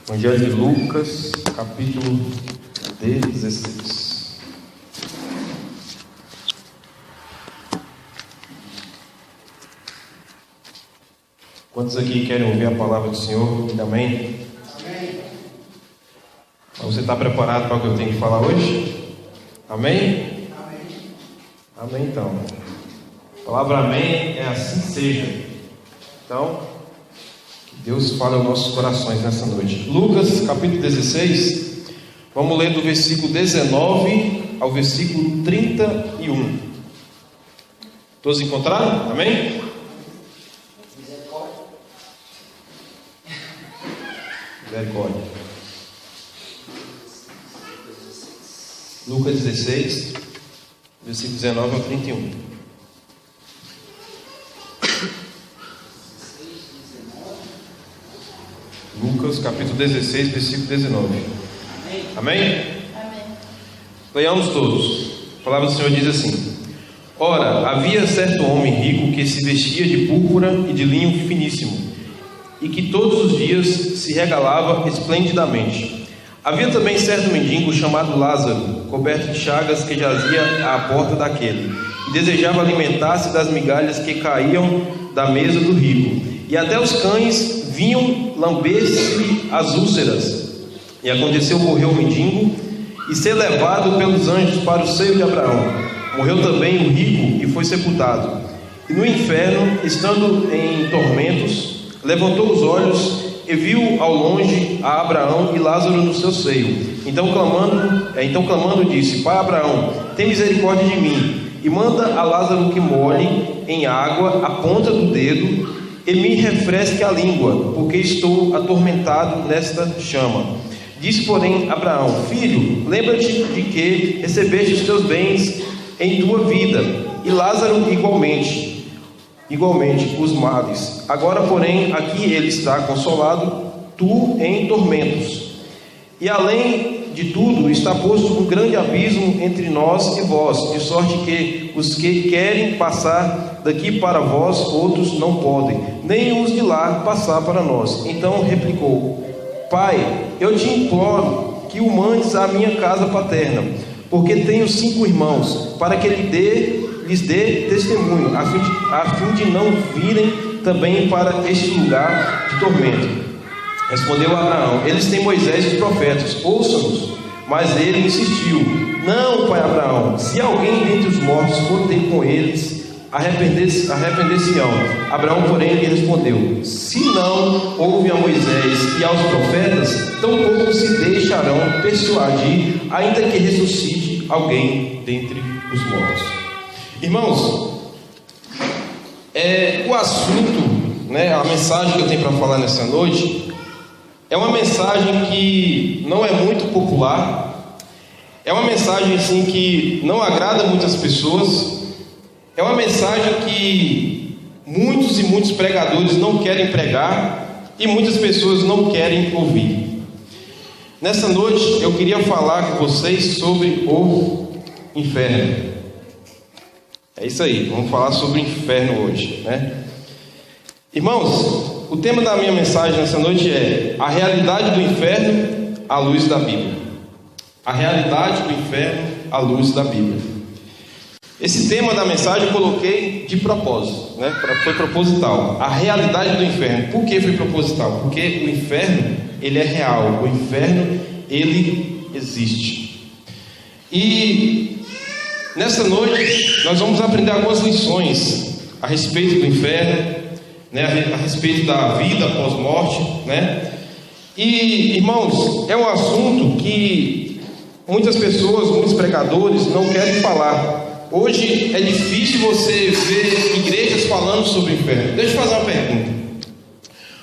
Evangelho de Lucas, capítulo 16. Quantos aqui querem ouvir a palavra do Senhor? Amém? Amém. Você está preparado para o que eu tenho que falar hoje? Amém? Amém. Amém, então. A palavra amém é assim seja. Então, que Deus fale aos nossos corações nessa noite. Lucas, capítulo 16. Vamos ler do versículo 19 ao versículo 31. Todos encontraram? Amém? Misericórdia. Lucas 16, versículo 19 ao 31. Lucas capítulo 16, versículo 19. Amém? Amém. Leiamos todos. A palavra do Senhor diz assim: Ora, havia certo homem rico que se vestia de púrpura e de linho finíssimo, e que todos os dias se regalava esplendidamente. Havia também certo mendigo chamado Lázaro, coberto de chagas, que jazia à porta daquele, e desejava alimentar-se das migalhas que caíam da mesa do rico, e até os cães vinham lamber-se as úlceras. E aconteceu morrer o mendigo e ser levado pelos anjos para o seio de Abraão. Morreu também o rico e foi sepultado. E no inferno, estando em tormentos, levantou os olhos e viu ao longe a Abraão e Lázaro no seu seio. Então clamando disse: Pai Abraão, tem misericórdia de mim, e manda a Lázaro que molhe em água a ponta do dedo e me refresque a língua, porque estou atormentado nesta chama. Disse, porém, Abraão: Filho, lembra-te de que recebeste os teus bens em tua vida, e Lázaro igualmente os males. Agora, porém, aqui ele está consolado, tu em tormentos. E além de tudo, está posto um grande abismo entre nós e vós, de sorte que os que querem passar daqui para vós, outros não podem, nem os de lá passar para nós. Então replicou: Pai, eu te imploro que o mandes à minha casa paterna, porque tenho 5 irmãos, para que lhes dê testemunho, a fim de não virem também para este lugar de tormento. Respondeu Abraão: Eles têm Moisés e os profetas, ouçam-nos. Mas ele insistiu: Não, pai Abraão, se alguém dentre os mortos for ter com eles, arrepender-se-ão. Abraão, porém, lhe respondeu: Se não ouve a Moisés e aos profetas, tampouco se deixarão persuadir, ainda que ressuscite alguém dentre os mortos. Irmãos, o assunto, a mensagem que eu tenho para falar nessa noite é uma mensagem que não é muito popular, é uma mensagem assim que não agrada muitas pessoas, é uma mensagem que muitos e muitos pregadores não querem pregar e muitas pessoas não querem ouvir. Nessa noite eu queria falar com vocês sobre o inferno. É isso aí, vamos falar sobre o inferno hoje, Irmãos, o tema da minha mensagem nessa noite é a realidade do inferno à luz da Bíblia. A realidade do inferno à luz da Bíblia. Esse tema da mensagem eu coloquei de propósito, foi proposital. A realidade do inferno. Por que foi proposital? Porque o inferno, ele é real. O inferno, ele existe. E nessa noite nós vamos aprender algumas lições a respeito do inferno, a respeito da vida após morte, E, irmãos, é um assunto que muitas pessoas, muitos pregadores não querem falar. Hoje é difícil você ver igrejas falando sobre o inferno. Deixa eu fazer uma pergunta: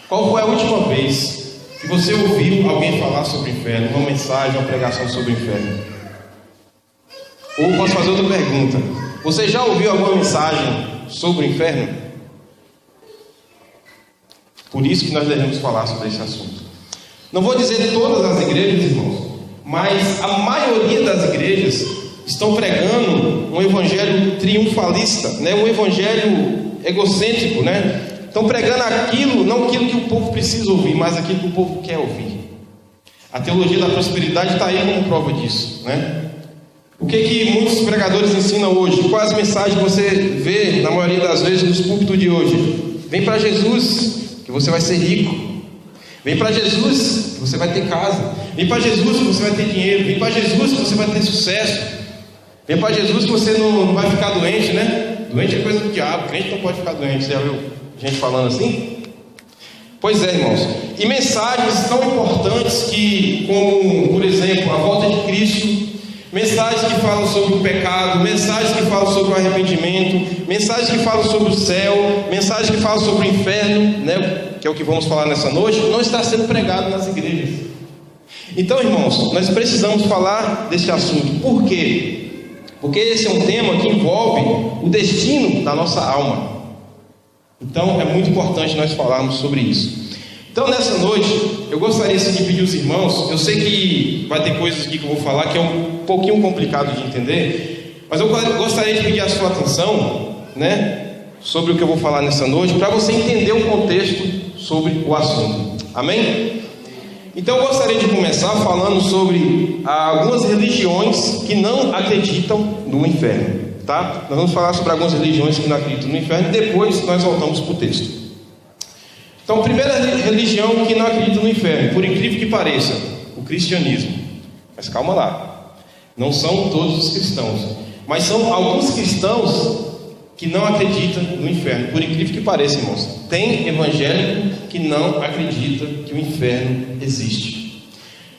qual foi a última vez que você ouviu alguém falar sobre o inferno? Uma mensagem, uma pregação sobre o inferno? Ou posso fazer outra pergunta: você já ouviu alguma mensagem sobre o inferno? Por isso que nós devemos falar sobre esse assunto. Não vou dizer todas as igrejas, irmãos, mas a maioria das igrejas estão pregando um evangelho triunfalista, um evangelho egocêntrico, Estão pregando aquilo, não aquilo que o povo precisa ouvir, mas aquilo que o povo quer ouvir. A teologia da prosperidade está aí como prova disso, né? O que muitos pregadores ensinam hoje? Quais mensagens você vê, na maioria das vezes, nos púlpitos de hoje? Vem para Jesus, que você vai ser rico. Vem para Jesus, que você vai ter casa. Vem para Jesus, que você vai ter dinheiro. Vem para Jesus, que você vai ter sucesso. Vem para Jesus, que você não vai ficar doente, né? Doente é coisa do diabo, crente não pode ficar doente. Você já viu gente falando assim? Pois é, irmãos. E mensagens tão importantes como, por exemplo, a volta de Cristo, mensagens que falam sobre o pecado, mensagens que falam sobre o arrependimento, mensagens que falam sobre o céu, mensagens que falam sobre o inferno, né? Que é o que vamos falar nessa noite, não está sendo pregado nas igrejas. Então, irmãos, nós precisamos falar desse assunto. Por quê? Porque esse é um tema que envolve o destino da nossa alma. Então, é muito importante nós falarmos sobre isso. Então, nessa noite, eu gostaria de pedir aos irmãos, eu sei que vai ter coisas aqui que eu vou falar que é um pouquinho complicado de entender, mas eu gostaria de pedir a sua atenção, né, sobre o que eu vou falar nessa noite, para você entender o contexto sobre o assunto. Amém? Então, eu gostaria de começar falando sobre algumas religiões que não acreditam no inferno, tá? Nós vamos falar sobre algumas religiões que não acreditam no inferno e depois nós voltamos para o texto. Então, a primeira religião que não acredita no inferno, por incrível que pareça, o cristianismo. Mas calma lá, não são todos os cristãos, mas são alguns cristãos que não acreditam no inferno. Por incrível que pareça, irmãos, tem evangélico que não acredita que o inferno existe.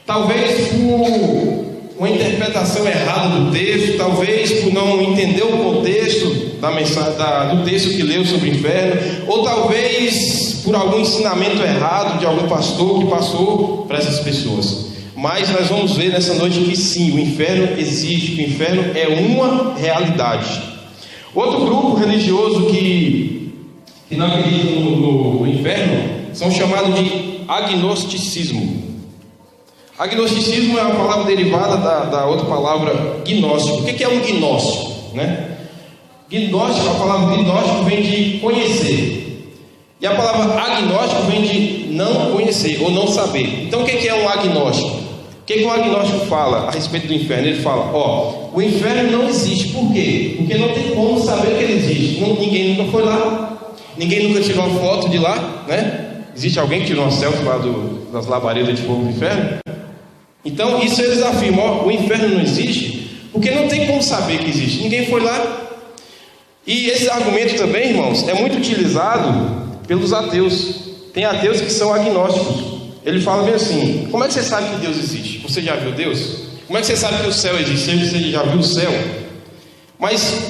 Talvez por uma interpretação errada do texto, talvez por não entender o contexto da mensagem, do texto que leu sobre o inferno, ou talvez por algum ensinamento errado de algum pastor que passou para essas pessoas. Mas nós vamos ver nessa noite que sim, o inferno existe, que o inferno é uma realidade. Outro grupo religioso que não acredita no inferno são chamados de agnosticismo. Agnosticismo é uma palavra derivada da outra palavra gnóstico. O que é um gnóstico, né? Gnóstico, a palavra gnóstico vem de conhecer. E a palavra agnóstico vem de não conhecer ou não saber. Então o que é um agnóstico? O que um agnóstico fala a respeito do inferno? Ele fala, o inferno não existe. Por quê? Porque não tem como saber que ele existe. Ninguém nunca foi lá. Ninguém nunca tirou uma foto de lá, né? Existe alguém que tirou uma selfie lá das labaredas de fogo do inferno? Então isso eles afirmam, o inferno não existe porque não tem como saber que existe. Ninguém foi lá. E esse argumento também, irmãos, é muito utilizado pelos ateus. Tem ateus que são agnósticos. Ele fala bem assim, como é que você sabe que Deus existe? Você já viu Deus? Como é que você sabe que o céu existe? Você já viu o céu? Mas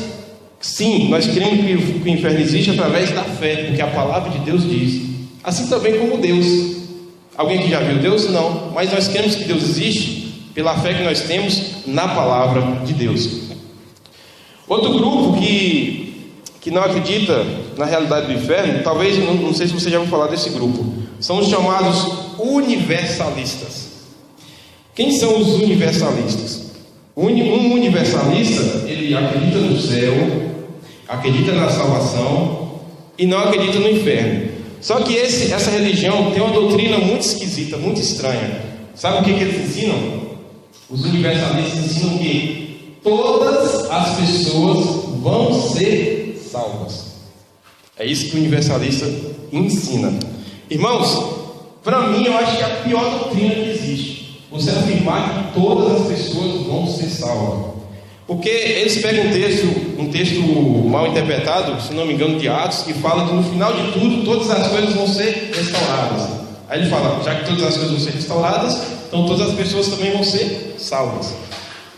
sim, nós cremos que o inferno existe através da fé, porque a palavra de Deus diz. Assim também como Deus. Alguém que já viu Deus? Não. Mas nós cremos que Deus existe pela fé que nós temos na palavra de Deus. Outro grupo que não acredita na realidade do inferno, talvez, não sei se você já ouviu falar desse grupo, são os chamados universalistas. Quem são os universalistas? Um universalista, ele acredita no céu, acredita na salvação e não acredita no inferno. Só que essa religião tem uma doutrina muito esquisita, muito estranha. Sabe o que eles ensinam? Os universalistas ensinam que todas as pessoas vão ser salvas. É isso que o universalista ensina. Irmãos, para mim eu acho que é a pior doutrina que existe. Você afirmar que todas as pessoas vão ser salvas. Porque eles pegam um texto mal interpretado, se não me engano, de Atos, que fala que no final de tudo, todas as coisas vão ser restauradas. Aí ele fala, já que todas as coisas vão ser restauradas, então todas as pessoas também vão ser salvas.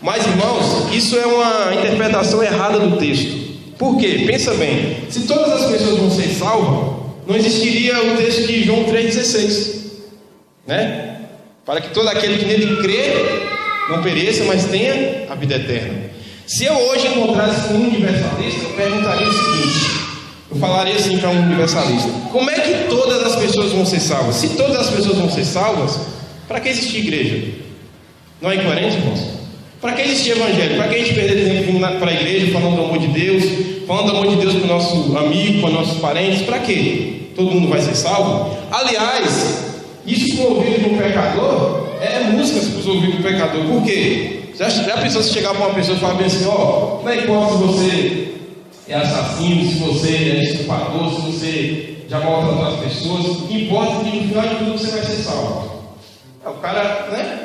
Mas, irmãos, isso é uma interpretação errada do texto. Por quê? Pensa bem, se todas as pessoas vão ser salvas, não existiria o texto de João 3,16, né? Para que todo aquele que nele crê não pereça, mas tenha a vida eterna. Se eu hoje encontrasse com um universalista, eu perguntaria o seguinte, eu falaria assim para um universalista, como é que todas as pessoas vão ser salvas? Se todas as pessoas vão ser salvas, para que existir igreja? Não é incoerente, irmãos? Para que existir evangelho? Para que a gente perder tempo vindo para a igreja, falando do amor de Deus, falando do amor de Deus para o nosso amigo, para os nossos parentes? Para quê? Todo mundo vai ser salvo? Aliás, isso for ouvido de um pecador, é música para os ouvidos do pecador. Por quê? Já pensou se chegar para uma pessoa e falar bem assim, ó, não importa se você é assassino, se você é estuprador, se você já maltratou as pessoas, o que importa é que no final de tudo você vai ser salvo. O cara, né,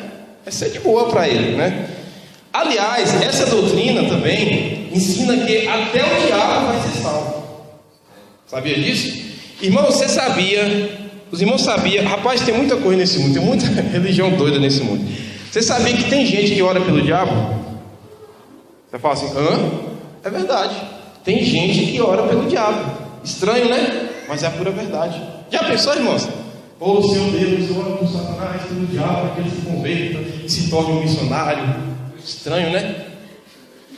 vai ser de boa para ele, né? Aliás, essa doutrina também ensina que até o diabo vai ser salvo. Sabia disso? Irmão, você sabia? Os irmãos sabiam? Rapaz, tem muita coisa nesse mundo, tem muita religião doida nesse mundo. Você sabia que tem gente que ora pelo diabo? Você fala assim, hã? É verdade. Tem gente que ora pelo diabo. Estranho, né? Mas é a pura verdade. Já pensou, irmãos? Ô Senhor Deus, ora por Satanás, pelo diabo, para que ele se converta e se torne um missionário. Estranho, né?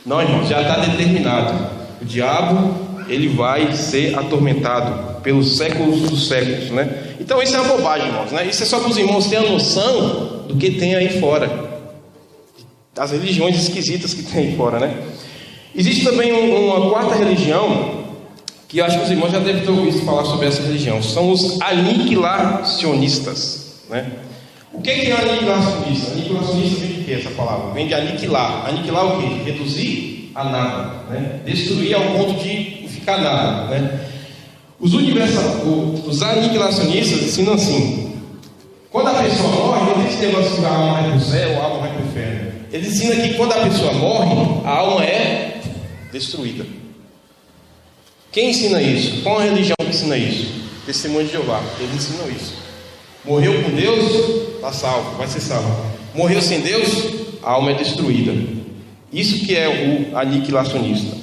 Não, irmão, já está determinado. O diabo, ele vai ser atormentado pelos séculos dos séculos, né? Então isso é uma bobagem, irmãos, né? Isso é só para os irmãos terem a noção do que tem aí fora, das religiões esquisitas que tem aí fora, né? Existe também uma quarta religião, que eu acho que os irmãos já devem ter ouvido falar sobre essa religião. São os aniquilacionistas, né? O que é aniquilacionista? Aniquilacionista vem de quê essa palavra? Vem de aniquilar. Aniquilar o quê? Reduzir a nada, né? Destruir ao ponto de não ficar nada, né? Os aniquilacionistas ensinam assim: quando a pessoa morre, não existe negócio de a alma vai para o céu, a alma vai para o inferno. Eles ensinam que quando a pessoa morre, a alma é destruída. Quem ensina isso? Qual a religião que ensina isso? Testemunho de Jeová. Eles ensinam isso. Morreu com Deus, está salvo, vai ser salvo. Morreu sem Deus, a alma é destruída. Isso que é o aniquilacionista.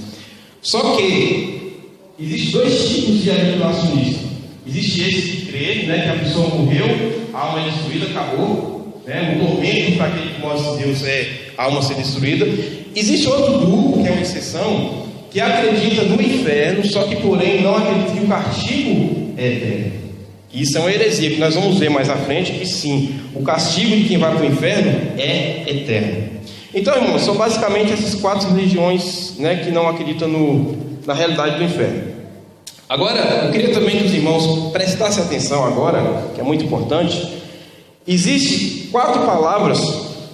Só que existem dois tipos de aniquilacionista. Existe esse que crê, né, que a pessoa morreu, a alma é destruída, acabou, né? O tormento para aquele que morre sem Deus é a alma ser destruída. Existe outro grupo, que é uma exceção, que acredita no inferno, só que porém não acredita que o castigo é eterno. Isso é uma heresia, que nós vamos ver mais à frente, que sim, o castigo de quem vai para o inferno é eterno. Então, irmãos, são basicamente essas quatro religiões, né, que não acreditam na realidade do inferno. Agora, eu queria também que os irmãos prestassem atenção agora, que é muito importante. Existem 4 palavras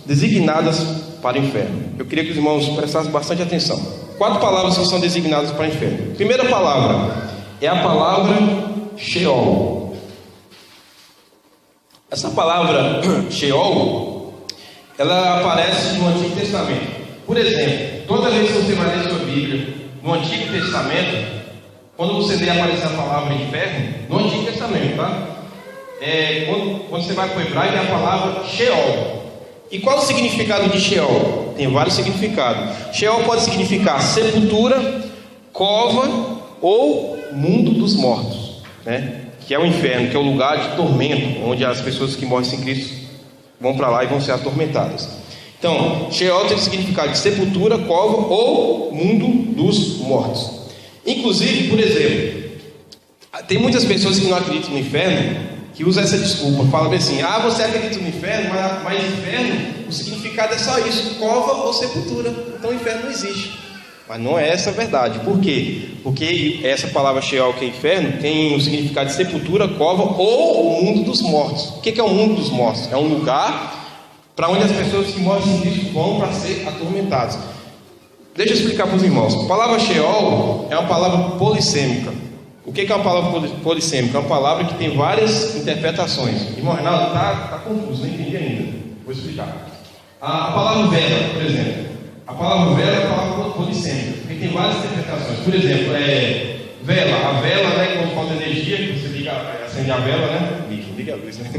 designadas para o inferno. Eu queria que os irmãos prestassem bastante atenção. 4 palavras que são designadas para o inferno. Primeira palavra é a palavra Sheol. Essa palavra Sheol, ela aparece no Antigo Testamento. Por exemplo, toda vez que você vai ler sua Bíblia, no Antigo Testamento, quando você lê aparecer a palavra inferno, no Antigo Testamento, tá? Quando você vai para o hebraico, é a palavra Sheol. E qual o significado de Sheol? Tem vários significados. Sheol pode significar sepultura, cova ou mundo dos mortos, né? Que é o inferno, que é o lugar de tormento, onde as pessoas que morrem sem Cristo vão para lá e vão ser atormentadas. Então, Sheol tem o significado de sepultura, cova ou mundo dos mortos. Inclusive, por exemplo, tem muitas pessoas que não acreditam no inferno, que usam essa desculpa, falam assim: você acredita no inferno, mas inferno, o significado é só isso, cova ou sepultura, então o inferno não existe. Mas não é essa a verdade. Por quê? Porque essa palavra Sheol, que é inferno, tem o significado de sepultura, cova ou mundo dos mortos. O que é o mundo dos mortos? É um lugar para onde as pessoas que morrem sem Cristo vão para ser atormentadas. Deixa eu explicar para os irmãos. A palavra Sheol é uma palavra polissêmica. O que é uma palavra polissêmica? É uma palavra que tem várias interpretações. Irmão Reinaldo, está confuso, não entendi ainda. Vou explicar. A palavra vela, por exemplo. A palavra vela é uma palavra polissêmica, porque tem várias interpretações. Por exemplo, vela. A vela, né, quando falta energia, que você acende a vela, né? Liga a luz, né?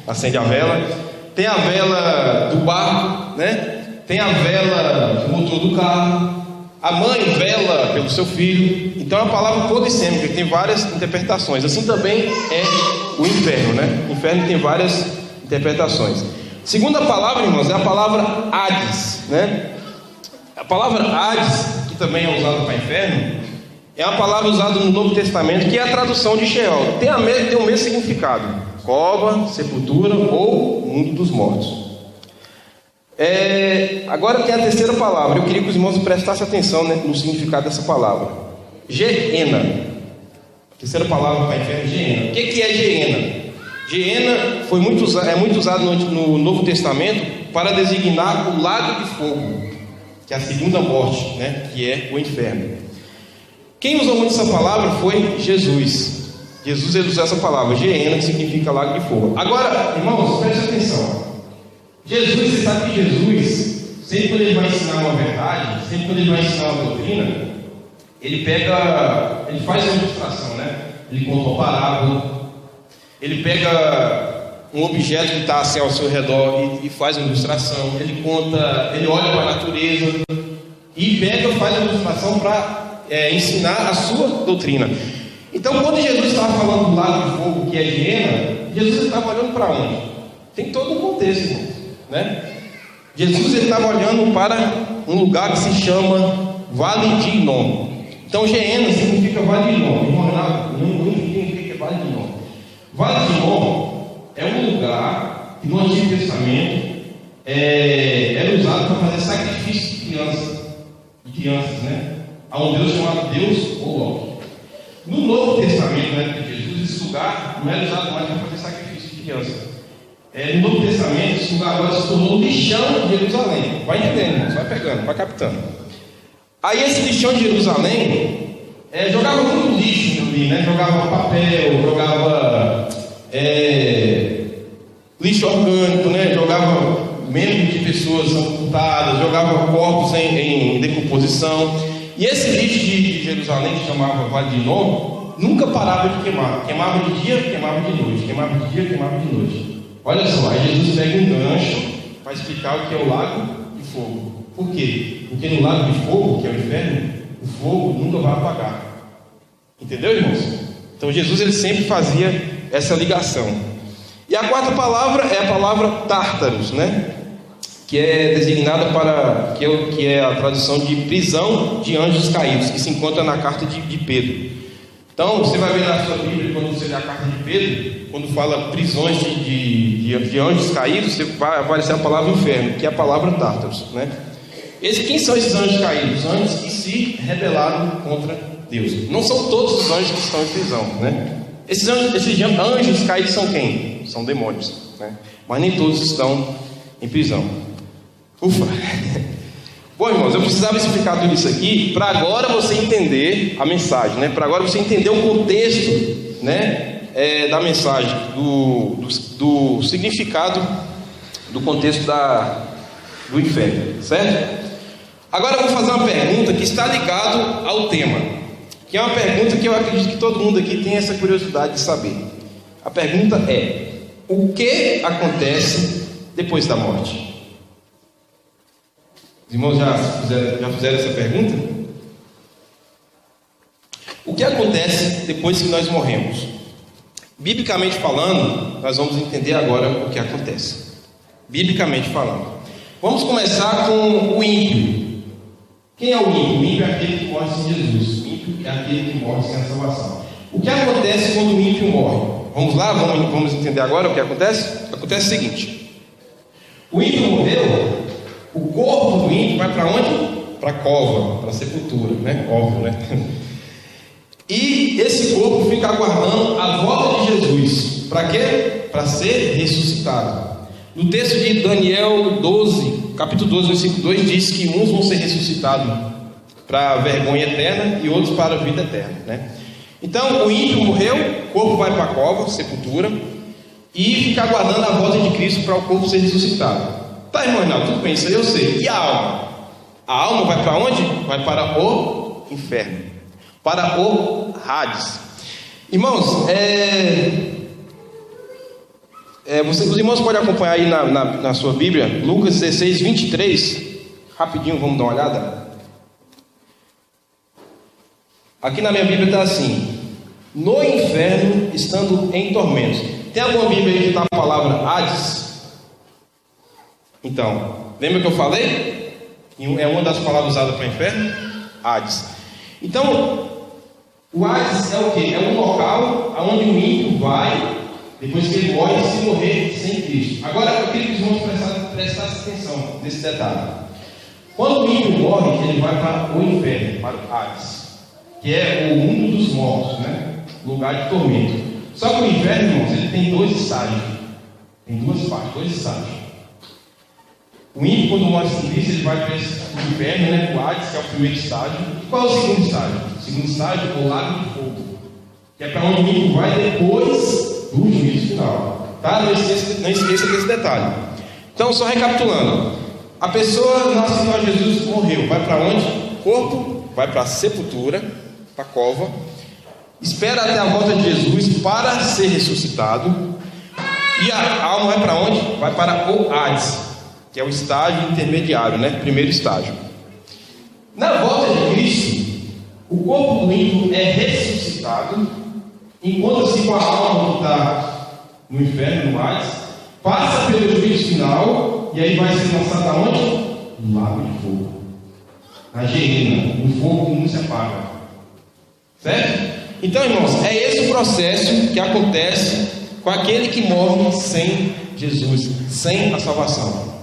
Acende a vela. Tem a vela do barco, né? Tem a vela do motor do carro. A mãe vela pelo seu filho. Então é uma palavra polissêmica, que tem várias interpretações. Assim também é o inferno, né? O inferno tem várias interpretações. Segunda palavra, irmãos, é a palavra Hades, né? A palavra Hades, que também é usada para inferno, é uma palavra usada no Novo Testamento, que é a tradução de Sheol. Tem o mesmo significado: cova, sepultura ou mundo dos mortos. Agora tem a terceira palavra. Eu queria que os irmãos prestassem atenção, né, no significado dessa palavra: Geena. A terceira palavra para inferno é Geena. O que é Geena? Geena é muito usado no Novo Testamento para designar o lago de fogo, que é a segunda morte, né? Que é o inferno. Quem usou muito essa palavra foi Jesus. Jesus ele usou essa palavra, Geena, que significa lago de fogo. Agora, irmãos, preste atenção. Jesus, você sabe que Jesus, sempre quando ele vai ensinar uma verdade, sempre quando ele vai ensinar uma doutrina, ele faz uma ilustração, né? Ele conta uma parábola, ele pega um objeto que está assim ao seu redor e faz uma ilustração, ele olha para a natureza e faz uma ilustração para ensinar a sua doutrina. Então, quando Jesus estava falando do lago de fogo, que é Geena, Jesus estava olhando para onde? Tem todo um contexto, irmão, né? Jesus estava olhando para um lugar que se chama Vale de Inom. Então, Geena significa Vale de Inom. Não significa Vale de Inom. Vale de Inom é um lugar que no Antigo Testamento era usado para fazer sacrifício de crianças, né? Há um Deus chamado Deus Moloque. No Novo Testamento, na época de Jesus, esse lugar não era usado mais para fazer sacrifício de crianças. No Novo Testamento, esse lugar agora se tornou o lixão de Jerusalém. Vai entendendo, irmãos, vai pegando, vai captando. Aí esse lixão de Jerusalém jogava muito lixo ali, né? Jogava papel, jogava lixo orgânico, né? Jogava membros de pessoas amputadas, jogava corpos em decomposição. E esse lixo de Jerusalém, que chamava Vale de Inom, nunca parava de queimar. Queimava de dia, queimava de noite. Queimava de dia, queimava de noite. Olha só, aí Jesus pega um gancho para explicar o que é o lago de fogo. Por quê? Porque no lago de fogo, que é o inferno, o fogo nunca vai apagar. Entendeu, irmãos? Então Jesus ele sempre fazia essa ligação. E a quarta palavra é a palavra Tártaros, né? Que é designada para, que é a tradução de prisão de anjos caídos, que se encontra na carta de Pedro. Então, você vai ver na sua Bíblia, quando você lê a carta de Pedro, quando fala prisões de anjos caídos, vai aparecer a palavra inferno, que é a palavra Tártaros, né? Quem são esses anjos caídos? Os anjos que se rebelaram contra Deus. Não são todos os anjos que estão em prisão, né? Esses anjos caídos são quem? São demônios, né? Mas nem todos estão em prisão. Ufa! Bom, irmãos, eu precisava explicar tudo isso aqui para agora você entender a mensagem, né? Para agora você entender o contexto, né? Da mensagem, do significado do contexto do inferno, certo? Agora eu vou fazer uma pergunta que está ligada ao tema, que é uma pergunta que eu acredito que todo mundo aqui tem essa curiosidade de saber. A pergunta é: o que acontece depois da morte? Os irmãos já fizeram essa pergunta? O que acontece depois que nós morremos? Biblicamente falando, nós vamos entender agora o que acontece. Biblicamente falando. Vamos começar com o ímpio. Quem é o ímpio? O ímpio é aquele que morre sem Jesus. O ímpio é aquele que morre sem a salvação. O que acontece quando o ímpio morre? Vamos lá, vamos entender agora o que acontece? Acontece o seguinte: o ímpio morreu. O corpo do ímpio vai para onde? Para a cova, para a sepultura, né? Óbvio, né? E esse corpo fica aguardando a volta de Jesus. Para quê? Para ser ressuscitado. No texto de Daniel 12, capítulo 12, versículo 2, diz que uns vão ser ressuscitados para a vergonha eterna e outros para a vida eterna, né? Então, o ímpio morreu, o corpo vai para a cova, sepultura, e fica aguardando a volta de Cristo para o corpo ser ressuscitado. Tá, irmão Reinaldo, tudo bem, isso aí eu sei. E a alma? A alma vai para onde? Vai para o inferno, para o Hades. Irmãos, os irmãos podem acompanhar aí na sua Bíblia, Lucas 16, 23. Rapidinho, vamos dar uma olhada. Aqui na minha Bíblia está assim: no inferno, estando em tormentos. Tem alguma Bíblia aí que está a palavra Hades? Então, lembra que eu falei? É uma das palavras usadas para o inferno? Hades. Então, o Hades é o quê? É um local onde o ímpio vai, depois que ele morre, se morrer sem Cristo. Agora, eu queria que os irmãos prestassem atenção nesse detalhe. Quando o ímpio morre, ele vai para o inferno, para o Hades, que é o mundo dos mortos, né? Lugar de tormento. Só que o inferno, irmãos, ele tem dois estágios. Tem duas partes, dois estágios. O ímpio, quando morre sem Cristo, ele vai para esse inferno, né, o Hades, que é o primeiro estágio. E qual é o segundo estágio? O segundo estágio é o lago de fogo, que é para onde o ímpio vai depois do juízo final. Tá? Não esqueça desse detalhe. Então, só recapitulando. A pessoa não aceitou a Jesus, morreu. Vai para onde? O corpo vai para a sepultura, para a cova. Espera até a volta de Jesus para ser ressuscitado. E a alma vai para onde? Vai para o Hades, que é o estágio intermediário, né? Primeiro estágio. Na volta de Cristo, o corpo do ímpio é ressuscitado, encontra-se com a alma que está no inferno, no Hades, passa pelo juízo final, e aí vai ser lançado aonde? No lago de fogo, na geena, no fogo que não se apaga. Certo? Então, irmãos, é esse o processo que acontece com aquele que morre sem Jesus, sem a salvação.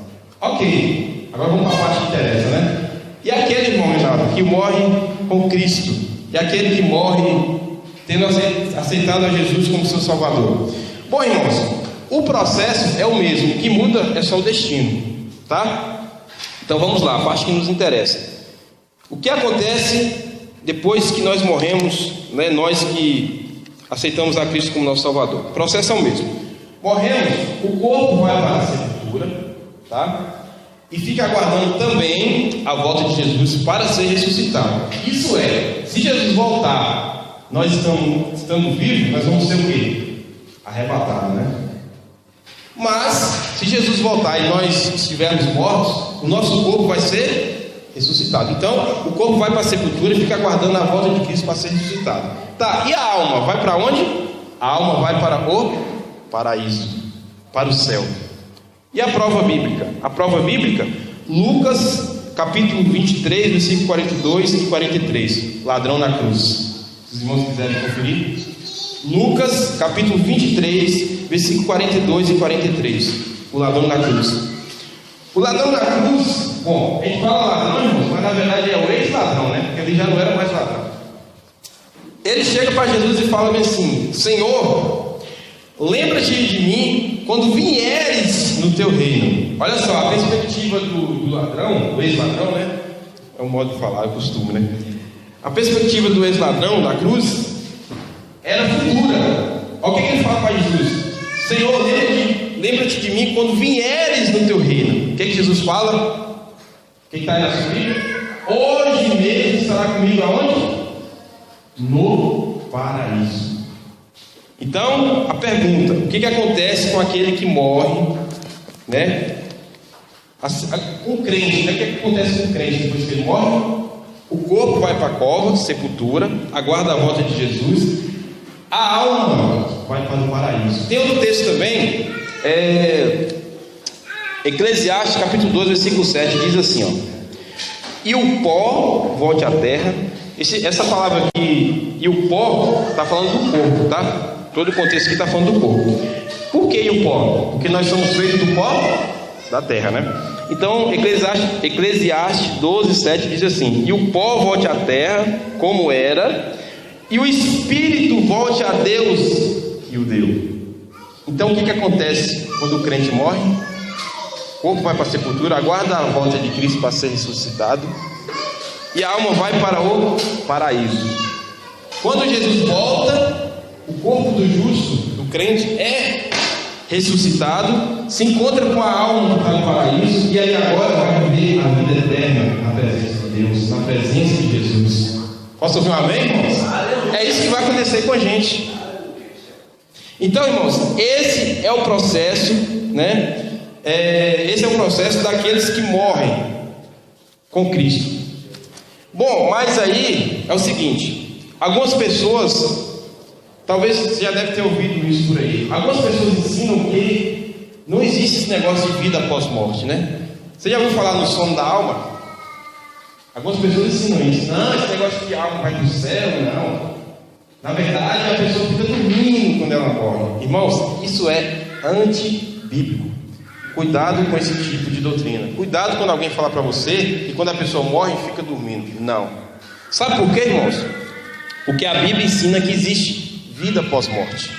Ok, agora vamos para a parte que interessa, né? E aquele, irmão Renato, que morre com Cristo, e aquele que morre tendo aceitado a Jesus como seu Salvador. Bom, irmãos, o processo é o mesmo, o que muda é só o destino, tá? Então vamos lá, a parte que nos interessa. O que acontece depois que nós morremos, né, nós que aceitamos a Cristo como nosso Salvador? O processo é o mesmo. Morremos, o corpo vai para a sepultura, tá? E fica aguardando também a volta de Jesus para ser ressuscitado. Isso é, se Jesus voltar, nós estando vivos, nós vamos ser o quê? Arrebatados, né? Mas, se Jesus voltar e nós estivermos mortos, o nosso corpo vai ser ressuscitado. Então, o corpo vai para a sepultura e fica aguardando a volta de Cristo para ser ressuscitado. Tá, e a alma vai para onde? A alma vai para o paraíso, para o céu. E a prova bíblica? A prova bíblica, Lucas, capítulo 23, versículo 42 e 43. Ladrão na cruz. Se os irmãos quiserem conferir. Lucas, capítulo 23, versículo 42 e 43. O ladrão na cruz. O ladrão na cruz, bom, a gente fala ladrão, irmãos, mas na verdade é o ex-ladrão, né? Porque ele já não era mais ladrão. Ele chega para Jesus e fala assim: Senhor, lembra-te de mim quando vieres no teu reino. Olha só, a perspectiva do ladrão, do ex-ladrão, né? É um modo de falar, é costume, né? A perspectiva do ex-ladrão da cruz era futura. Olha o que ele fala para Jesus: Senhor, lembra-te de mim quando vieres no teu reino. O que Jesus fala? Quem está aí na sua Bíblia? Hoje mesmo estará comigo aonde? No paraíso. Então, a pergunta: o que acontece com aquele que morre, né? Com o crente, né? O que acontece com o crente depois que ele morre? O corpo vai para a cova, sepultura, aguarda a volta de Jesus. A alma vai para o paraíso. Tem outro texto também, Eclesiastes capítulo 12, versículo 7, diz assim, ó: e o pó volte à terra. Essa palavra aqui, e o pó, está falando do corpo, tá? Todo o contexto aqui está falando do corpo. Por que o pó? Porque nós somos feitos do pó da terra, né? Então, Eclesiastes 12, 7 diz assim: e o pó volte à terra como era, e o espírito volte a Deus que o deu. Então, o que acontece quando o crente morre? O corpo vai para a sepultura, aguarda a volta de Cristo para ser ressuscitado, e a alma vai para o paraíso. Quando Jesus volta, o corpo do justo, do crente, é ressuscitado, se encontra com a alma que está no paraíso, e aí agora vai viver a vida eterna na presença de Deus, na presença de Jesus. Posso ouvir um amém, irmãos? É isso que vai acontecer com a gente. Então, irmãos, esse é o processo, né? Esse é o processo daqueles que morrem com Cristo. Bom, mas aí é o seguinte: algumas pessoas, talvez você já deve ter ouvido isso por aí, algumas pessoas ensinam que não existe esse negócio de vida após morte, né? Você já ouviu falar no sono da alma? Algumas pessoas ensinam isso. Não, esse negócio de alma vai para o céu, não. Na verdade, a pessoa fica dormindo quando ela morre. Irmãos, isso é antibíblico. Cuidado com esse tipo de doutrina. Cuidado quando alguém falar para você que quando a pessoa morre fica dormindo. Não. Sabe por quê, irmãos? Porque a Bíblia ensina que existe vida após morte.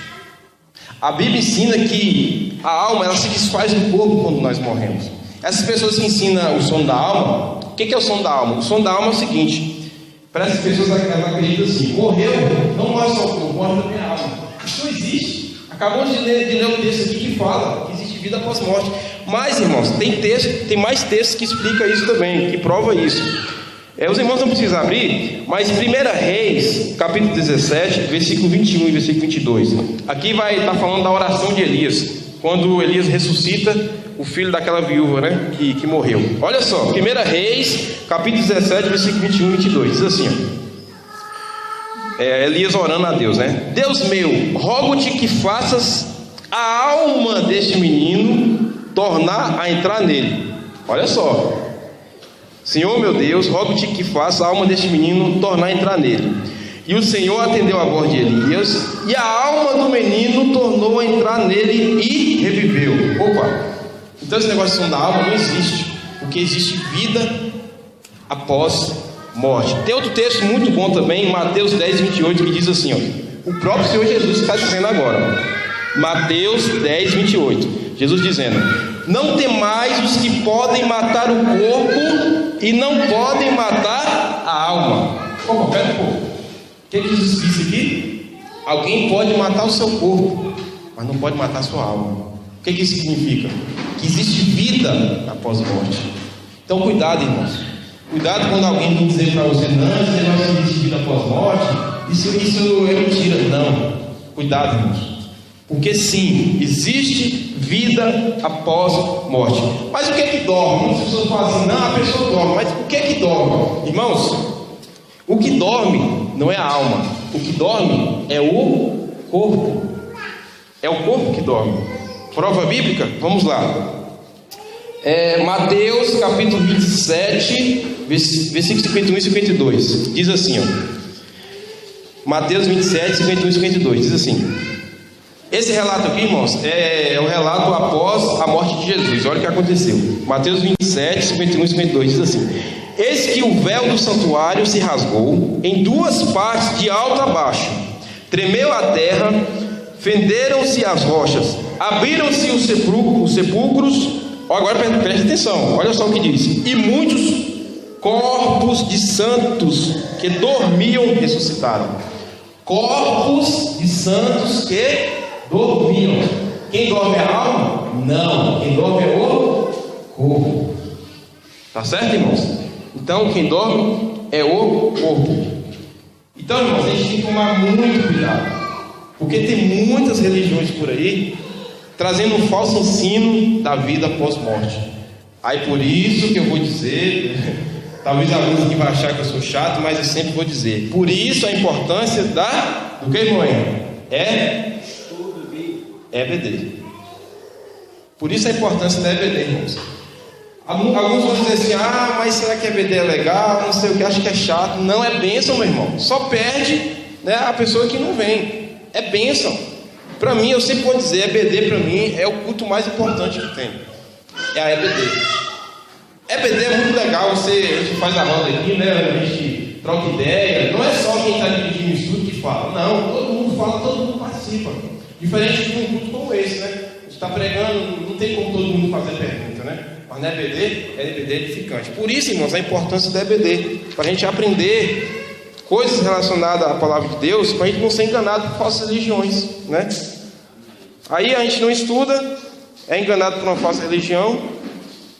A Bíblia ensina que a alma, ela se desfaz do corpo quando nós morremos. Essas pessoas que ensinam o sono da alma, o que é o sono da alma? O sono da alma é o seguinte: para essas pessoas elas acreditam assim: morreu, não morre só o corpo, morre também a alma. Isso não existe. Acabamos de ler um texto aqui que fala que existe vida após morte. Mas, irmãos, tem mais textos que explicam isso também, que prova isso. Os irmãos não precisam abrir, mas 1 Reis, capítulo 17, versículo 21 e versículo 22. Aqui vai estar falando da oração de Elias, quando Elias ressuscita o filho daquela viúva, né, que morreu. Olha só, 1 Reis, capítulo 17, versículo 21 e 22. Diz assim, Elias orando a Deus, né? Deus meu, rogo-te que faças a alma deste menino tornar a entrar nele. Olha só. Senhor meu Deus, rogo-te que faça a alma deste menino tornar a entrar nele. E o Senhor atendeu a voz de Elias, e a alma do menino tornou a entrar nele e reviveu. Opa! Então esse negócio de sono da alma não existe, porque existe vida após morte. Tem outro texto muito bom também, em Mateus 10, 28, que diz assim, ó, o próprio Senhor Jesus está dizendo agora, Mateus 10, 28, Jesus dizendo: não temais os que podem matar o corpo e não podem matar a alma. Opa, pera um pouco. O que Jesus disse aqui? Alguém pode matar o seu corpo, mas não pode matar a sua alma. O que isso significa? Que existe vida após a morte. Então cuidado, irmãos. Cuidado quando alguém não dizer para você: não, esse negócio de existe vida após morte, isso é mentira. Não. Cuidado, irmãos. Porque sim, existe vida após morte. Mas o que é que dorme? Muitas pessoas falam assim: não, a pessoa dorme. Mas o que é que dorme? Irmãos, o que dorme não é a alma. O que dorme é o corpo. É o corpo que dorme. Prova bíblica? Vamos lá. Mateus capítulo 27, versículos 51 e 52. Diz assim, ó. Mateus 27, 51 e 52. Diz assim. Esse relato aqui, irmãos, é o relato após a morte de Jesus. Olha o que aconteceu. Mateus 27, 51 e 52 diz assim: eis que o véu do santuário se rasgou em duas partes, de alto a baixo. Tremeu a terra, fenderam-se as rochas, abriram-se os sepulcros. Agora preste atenção, olha só o que diz: e muitos corpos de santos que dormiam ressuscitaram. Corpos de santos que dormiam. Quem dorme é a alma? Não. Quem dorme é o corpo. Tá certo, irmãos? Então, quem dorme é o corpo. Então, irmãos, a gente tem que tomar muito cuidado, porque tem muitas religiões por aí trazendo um falso ensino da vida após morte. Aí por isso que eu vou dizer, talvez alguns aqui vão achar que eu sou chato, mas eu sempre vou dizer. Por isso a importância do que, irmão? EBD. Por isso a importância da EBD, irmãos. Alguns vão dizer assim: ah, mas será que EBD é legal? Não sei o que, acho que é chato. Não, é bênção, meu irmão. Só perde, né, a pessoa que não vem. É bênção. Para mim, eu sempre vou dizer, EBD para mim é o culto mais importante que tem. É a EBD. EBD é muito legal, a gente faz a roda aqui, né? A gente troca ideia. Não é só quem está dirigindo o estudo que fala. Não, todo mundo fala, todo mundo participa. Diferente de um culto como esse, né? A gente está pregando, não tem como todo mundo fazer pergunta, né? Mas na EBD, é EBD edificante. Por isso, irmãos, a importância da EBD, para a gente aprender coisas relacionadas à palavra de Deus, para a gente não ser enganado por falsas religiões, né? Aí a gente não estuda, é enganado por uma falsa religião.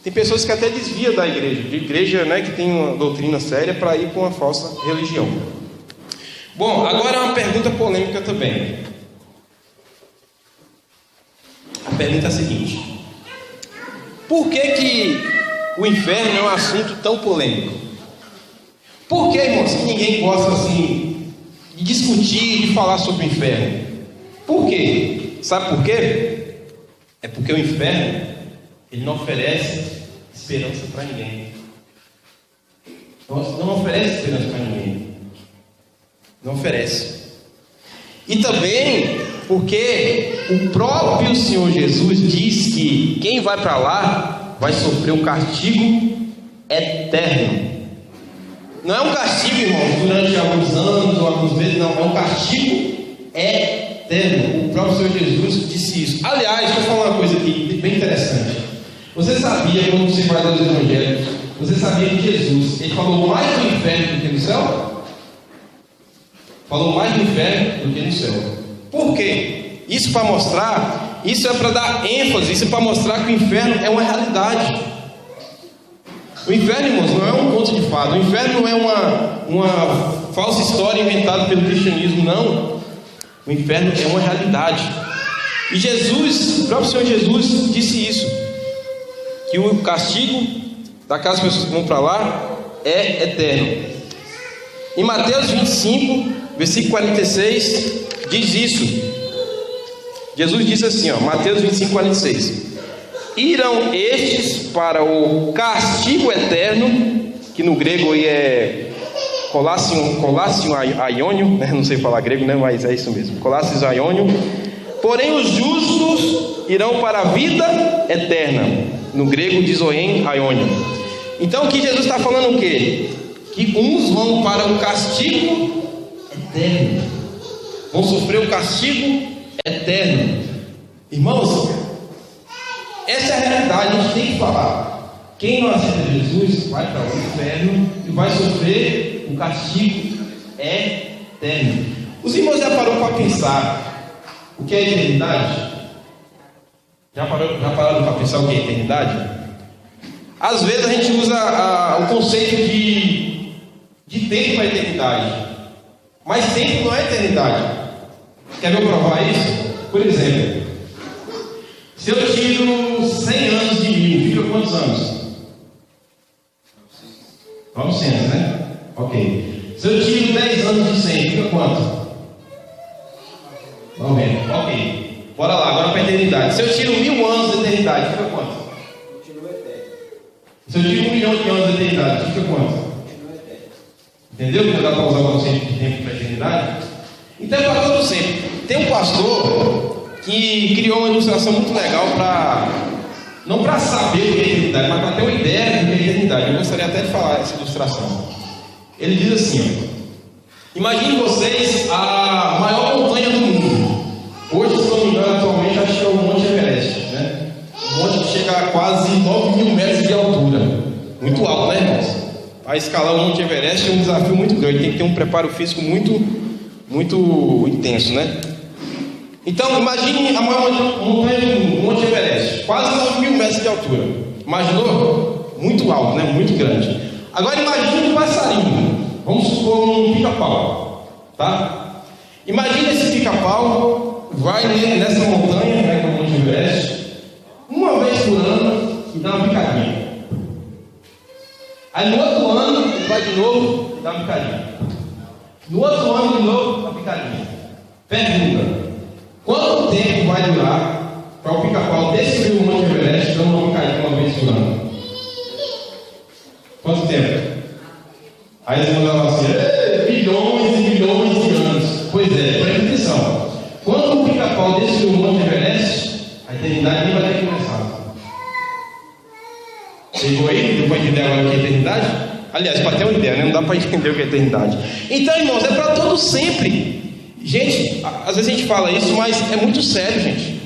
Tem pessoas que até desviam da igreja, de igreja, né, que tem uma doutrina séria, para ir com uma falsa religião. Bom, agora é uma pergunta polêmica também. A pergunta é a seguinte: por que o inferno é um assunto tão polêmico? Por que, irmãos, que ninguém gosta assim de discutir, de falar sobre o inferno? Por quê? Sabe por quê? É porque o inferno, ele não oferece esperança para ninguém. Não oferece esperança para ninguém. Não oferece. E também porque o próprio Senhor Jesus diz que quem vai para lá vai sofrer um castigo eterno. Não é um castigo, irmão, durante alguns anos ou alguns meses, não. É um castigo eterno. eterno. O próprio Senhor Jesus disse isso. Aliás, deixa eu falar uma coisa aqui bem interessante. Você sabia, quando você vai ler os evangelhos, você sabia que Jesus, ele falou mais do inferno do que no céu? Falou mais do inferno do que no céu. Por quê? Isso para mostrar, isso é para dar ênfase, isso é para mostrar que o inferno é uma realidade. O inferno, irmãos, não é um conto de fada. O inferno não é uma falsa história inventada pelo cristianismo, não. O inferno é uma realidade. E Jesus, o próprio Senhor Jesus disse isso, que o castigo daquelas pessoas que vão para lá é eterno. Em Mateus 25, versículo 46, diz isso. Jesus disse assim, Mateus 25, 46: irão estes para o castigo eterno, que no grego aí é Colassio Aiônio, né? Não sei falar grego, né? Mas é isso mesmo, Colassio Aiônio. Porém os justos irão para a vida eterna, no grego Dizoen Aiônio. Então aqui Jesus está falando o quê? Que uns vão para o castigo eterno, vão sofrer o castigo eterno. Irmãos, essa é a realidade, a gente tem que falar. Quem não aceita Jesus vai para o inferno e vai sofrer o castigo eterno. Os irmãos já pararam para pensar o que é eternidade? Já pararam para pensar o que é eternidade? Às vezes a gente usa o conceito de tempo para eternidade, mas tempo não é eternidade. Quer ver eu provar isso? Por exemplo, se eu tiro 100 anos de 1000, fica quantos anos? 900, né? Ok. Se eu tiro 10 anos de 100, fica quanto? 90. Ok. Bora lá, agora para a eternidade. Se eu tiro 1000 anos de eternidade, fica quanto? Se eu tiro 1 milhão de anos de eternidade, fica quanto? Entendeu que dá para usar o conceito de tempo para a eternidade? Então é para todo sempre. Tem um pastor que criou uma ilustração muito legal não para saber o que é eternidade, mas para ter uma ideia do que é eternidade. Eu gostaria até de falar essa ilustração. Ele diz assim: imagine vocês a maior montanha do mundo. Hoje, se não me engano, atualmente acho que é o Monte Everest, né? Um monte que chega a quase 9.000 metros de altura. Muito alto, né, irmãos? Para escalar o Monte Everest é um desafio muito grande. Tem que ter um preparo físico muito intenso, né? Então, imagine a maior montanha do mundo, o Monte Everest, quase 9.000 metros de altura. Imaginou? Muito alto, né? Muito grande. Agora imagine um passarinho. Vamos supor um pica-pau, tá? Imagine esse pica-pau vai nessa montanha, né, que é o Monte Everest, uma vez por ano e dá uma picadinha. Aí no outro ano ele vai de novo e dá uma picadinha. No outro ano de novo, uma picadinha. Pergunta: quanto tempo vai durar para o pica-pau descer o Monte Everest dando uma picadinha uma vez por ano? Quanto tempo? Aí eles mandavam assim: bilhões e bilhões de anos. Pois é, presta atenção. Quando o pica-pau descer o Monte Everest, a eternidade nem vai ter começado. Chegou aí? Deu para entender agora o que é eternidade? Aliás, para ter uma ideia, né? Não dá para entender o que é eternidade. Então, irmãos, é para todo sempre. Gente, às vezes a gente fala isso, mas é muito sério, gente.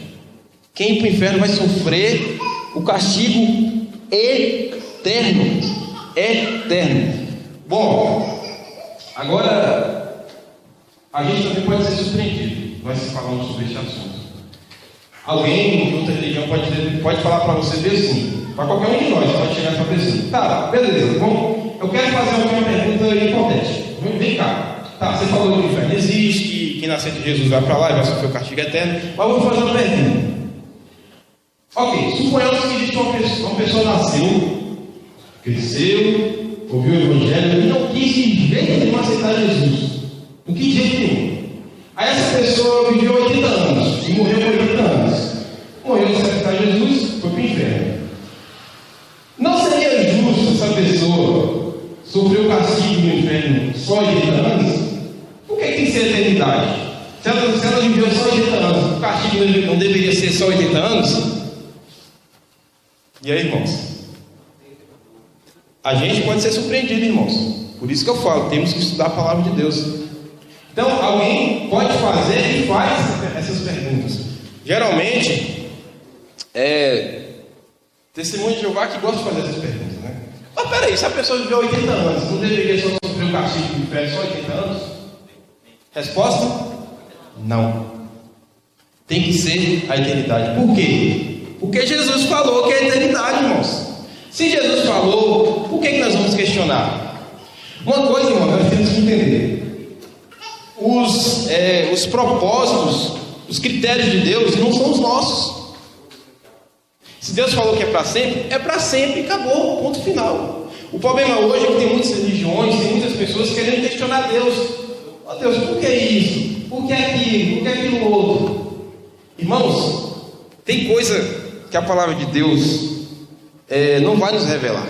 Quem ir para o inferno vai sofrer o castigo eterno. Eterno. Bom, agora a gente também pode ser surpreendido. Nós falamos sobre esse assunto. Alguém de outra religião pode falar para você assim, para qualquer um de nós, pode chegar e falar assim: tá, beleza, bom, eu quero fazer uma pergunta hipotética. Vem cá. Tá, você falou que o inferno existe, que quem nascer de Jesus vai para lá e vai sofrer o castigo eterno, mas eu vou fazer uma pergunta. Ok, suponhamos que existe uma pessoa nasceu, cresceu, ouviu o Evangelho e não quis de jeito nenhum aceitar Jesus. Não quis de jeito nenhum. Aí essa pessoa viveu 80 anos e morreu com 80 anos. Morreu sem aceitar Jesus, foi para o inferno. Não seria justo essa pessoa sofrer o castigo no inferno só 80 anos? Por que tem que ser eternidade? Se ela viveu só 80 anos, o castigo não deveria ser só 80 anos? E aí, irmãos? A gente pode ser surpreendido, irmãos. Por isso que eu falo, temos que estudar a palavra de Deus. Então, alguém pode fazer e faz essas perguntas. Geralmente, testemunho de Jeová que gosta de fazer essas perguntas, né? Mas peraí, se a pessoa viveu 80 anos, não deveria só sofrer o castigo de inferno só 80 anos? Resposta? Não. Tem que ser a eternidade. Por quê? Porque Jesus falou que é a eternidade, irmãos. Se Jesus falou, por que nós vamos questionar? Uma coisa, irmão, nós temos que entender. Os propósitos, os critérios de Deus não são os nossos. Se Deus falou que é para sempre, acabou, ponto final. O problema hoje é que tem muitas religiões, tem muitas pessoas querendo questionar Deus. Ó Deus, por que isso? Por que aquilo? Por que aquilo outro? Irmãos, tem coisa que a palavra de Deus não vai nos revelar.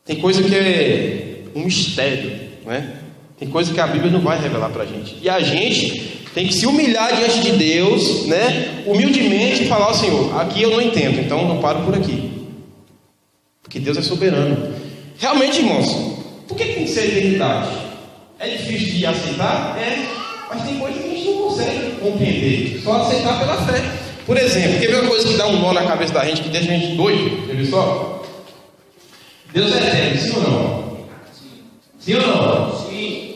Tem coisa que é um mistério, né? Tem coisa que a Bíblia não vai revelar para a gente. E a gente tem que se humilhar diante de Deus, né? Humildemente falar ao Senhor, aqui eu não entendo, então eu paro por aqui. Porque Deus é soberano. Realmente, irmãos, por que tem que ser eternidade? É difícil de aceitar? Mas tem coisa que a gente não consegue compreender. Só aceitar pela fé. Por exemplo, quer ver uma coisa que dá um nó na cabeça da gente, que deixa a gente doido? Quer ver só? Deus é eterno, sim ou não? Sim ou não?